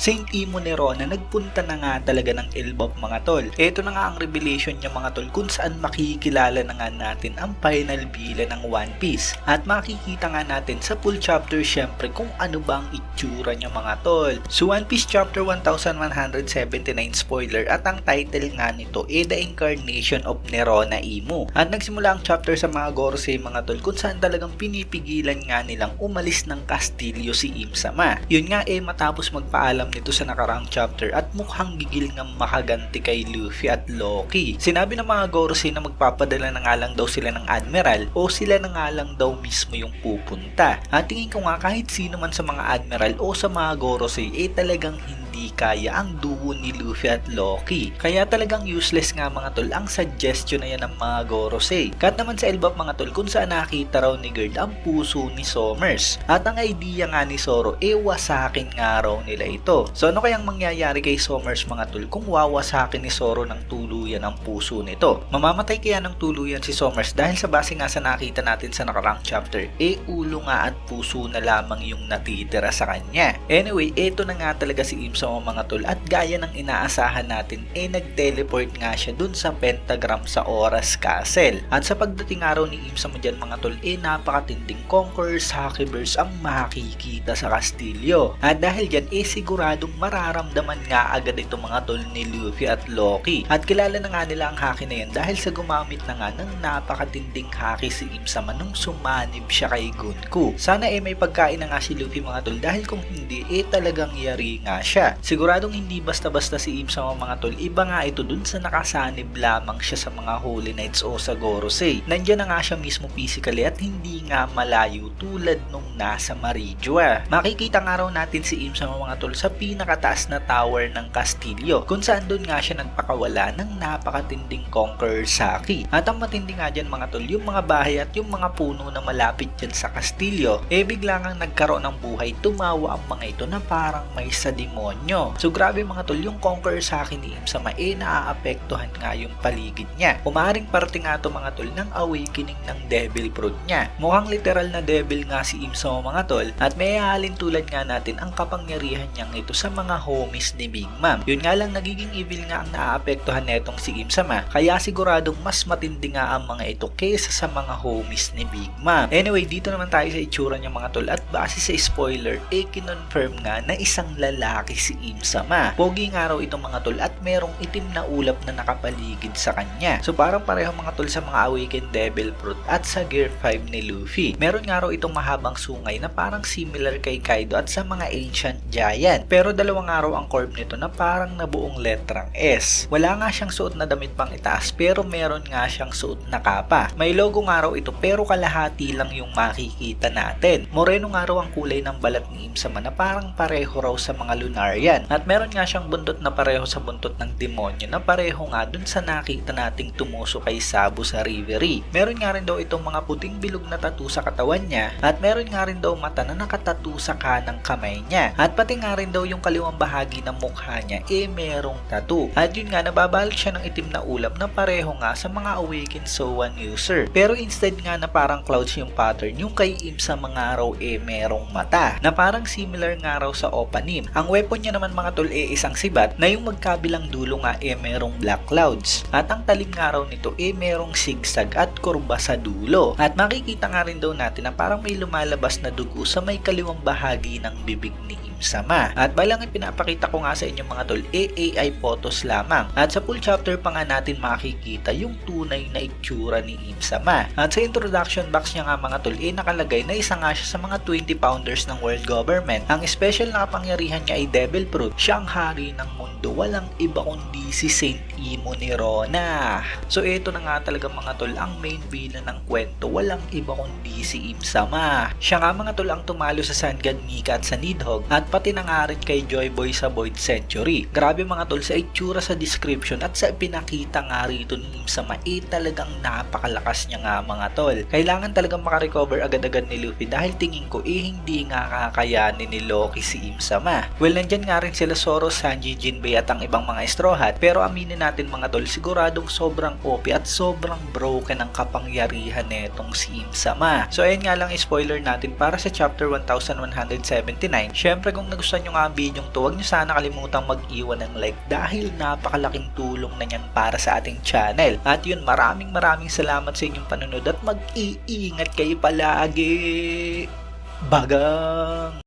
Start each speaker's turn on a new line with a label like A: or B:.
A: Saint Imo Nerona nagpunta na nga talaga ng Elbap mga tol. Ito na nga ang revelation niya mga tol kung saan makikilala na nga natin ang final villain ng One Piece. At makikita nga natin sa full chapter syempre kung ano ba ang itsura niya mga tol. So One Piece chapter 1179 spoiler at ang title nga nito The Incarnation of Nerona Imo. At nagsimula ang chapter sa mga Gorosei mga tol kung saan talagang pinipigilan nga nilang umalis ng kastilyo si Im-sama. Yun nga matapos magpaalam nito sa nakarang chapter at mukhang gigil nga makaganti kay Luffy at Loki. Sinabi ng mga Gorosei na magpapadala na nga lang daw sila ng Admiral o sila na nga lang daw mismo yung pupunta. At tingin ko nga kahit sino man sa mga Admiral o sa mga Gorosei talagang hindi kaya ang duo ni Luffy at Loki. Kaya talagang useless nga mga tol ang suggestion na yan ng mga Gorosei. Kat naman sa Elbap mga tol kung saan nakita raw ni Gerd ang puso ni Sommers. At ang idea nga ni Zoro wasakin nga raw nila ito. So ano kayang mangyayari kay Sommers mga tol kung wawasakin ni Zoro ng tuluyan ang puso nito? Mamamatay kaya ng tuluyan si Sommers dahil sa base nga sa nakita natin sa nakarang chapter ulo nga at puso na lamang yung natitira sa kanya. Anyway, eto na nga talaga si Im sa mga tol at gaya ng inaasahan natin nag-teleport nga siya dun sa pentagram sa Oras Castle. At sa pagdating araw ni Im-sama dyan mga tol napakatinding conquerors, hackers ang makikita sa kastilyo. At dahil dyan siguradong mararamdaman nga agad ito mga tol ni Luffy at Loki. At kilala na nga nila ang haki na yan dahil sa gumamit na nga ng napakatinding haki si Im-sama nung sumanib siya kay Gunku. Sana may pagkain na nga si Luffy mga tol dahil kung hindi talagang yari nga siya. Siguradong hindi basta-basta si Im-sama mga tol, iba nga ito dun sa nakasanib lamang siya sa mga Holy Knights o sa Gorosei. Nandiyan na nga siya mismo physically at hindi nga malayo tulad nung nasa Marijua. Makikita nga raw natin si Im-sama mga tol sa pinakataas na tower ng kastilyo kung saan dun nga siya nagpakawala ng napakatinding conqueror Saki. At ang matindi nga dyan mga tol, yung mga bahay at yung mga puno na malapit dyan sa kastilyo bigla nga nagkaroon ng buhay, tumawa ang mga ito na parang may sa demonyo. So grabe mga tol, yung conqueror Saki ni Im-sama naaapektuhan nga yung paligid niya. Umaaring parte nga to mga tol ng awakening ng devil fruit niya. Mukhang literal na devil nga si Im-sama mga tol at may halin tulad nga natin ang kapangyarihan niyang ito sa mga homies ni Big Mom. Yun nga lang nagiging evil nga ang naaapektuhan netong si Im-sama kaya siguradong mas matindi nga ang mga ito kaysa sa mga homies ni Big Mom. Anyway, dito naman tayo sa itsura niya mga tol at base sa spoiler kinonfirm nga na isang lalaki si Im-sama. Pogi nga raw itong mga tol at merong itim na ulap na nakapaligid sa kanya. So parang pareho mga tol sa mga awakened devil fruit at sa Gear 5 ni Luffy. Meron nga raw itong mahabang sungay na parang similar kay Kaido at sa mga ancient giant. Pero dalawang araw ang corp nito na parang nabuong letrang S. Wala nga siyang suot na damit pang itaas pero meron nga siyang suot na kapa. May logo nga raw ito pero kalahati lang yung makikita natin. Moreno nga raw ang kulay ng balat ni Im-sama na parang pareho raw sa mga Lunarian. At meron nga siyang buntot na pareho sa buntot ng demonyo na pareho nga dun sa nakita nating tumuso kay Sabo sa Reverie. Meron nga rin daw itong mga puting bilog na tattoo sa katawan niya at meron nga rin daw mata na nakatattoo sa kanang kamay niya. At pati nga rin daw yung kaliwang bahagi ng mukha niya merong tattoo. At yun nga nababalot siya ng itim na ulap na pareho nga sa mga awakened Zoan user. Pero instead nga na parang clouds yung pattern, yung kay Im-sama nga raw merong mata na parang similar nga raw sa Opanim. Ang weapon niya naman mga tol isang sibat na yung magkabilang dulo nga merong black clouds. At ang talim nga raw nito merong sigsag at kurba sa dulo. At makikita nga rin daw natin na parang may lumalabas na dugo sa may kaliwang bahagi ng bibig ni Im-sama. At balang pinapakita ko nga sa inyo mga tol AI photos lamang. At sa full chapter pa nga natin makikita yung tunay na itsura ni Im-sama. At sa introduction box niya nga mga tol nakalagay na isa nga siya sa mga 20 founders ng world government. Ang special na kapangyarihan niya ay Devil Fruit. Siya ang hari ng mundo. Walang iba kundi si Saint Imo Nerona. So ito na nga talaga mga tol ang main villain ng kwento. Walang iba kundi si Im-sama. Siya nga mga tol ang tumalo sa Sun God Mika at sa Nidhogg at pati na nga rin kay Joy Boy sa Void Century. Grabe mga tol sa itsura sa description at sa pinakita nga rito ni Im-sama talagang napakalakas niya nga mga tol. Kailangan talagang makarecover agad-agad ni Luffy dahil tingin ko hindi nga kakayanin ni Loki si Im-sama. Well, nandyan nga rin sila Zoro, Sanji, Jinbei at ang ibang mga Straw Hat pero aminin natin mga tol siguradong sobrang OP at sobrang broken ang kapangyarihan netong si Im-sama. So ayun nga lang spoiler natin para sa chapter 1179. Syempre kung kung nagustuhan nyo nga ang video to, huwag nyo sana kalimutang mag-iwan ng like dahil napakalaking tulong na yan para sa ating channel. At yun, maraming salamat sa inyong panunod at mag-iingat kayo palagi. Bagang!